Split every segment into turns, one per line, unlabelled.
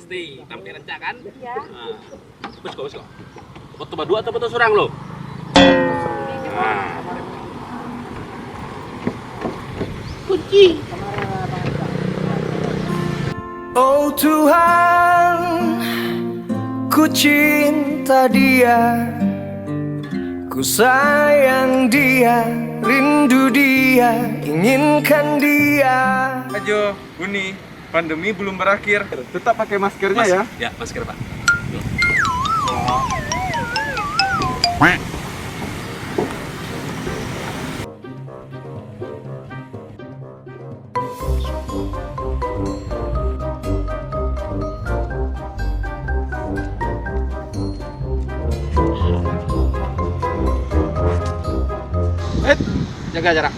pasti. Tampil rencak kan?
Iya.
Nah. Wes kok. Foto berdua atau foto surang lo? Nah. Kunci.
Oh Tuhan, ku cinta dia, ku sayang dia, rindu dia, inginkan dia.
Ajo, Buni, pandemi belum berakhir. Tetap pakai maskernya ya.
Ya, masker Pak.
Jaga jarak.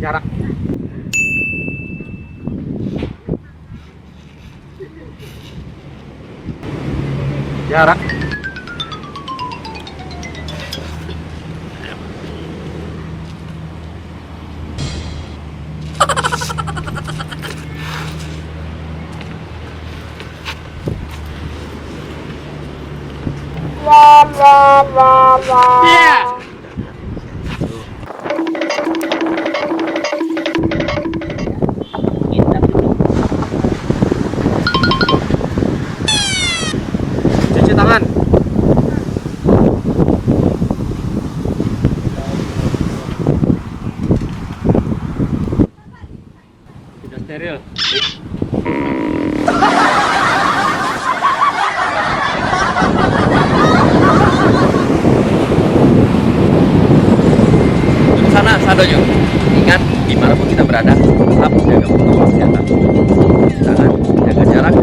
Jarak. Jarak.
Iya. Cuci tangan. Sudah steril. Sana, sadonya. Ingat, dimanapun kita berada, tetap jaga protokol kesehatan. Cuci tangan, jaga jarak,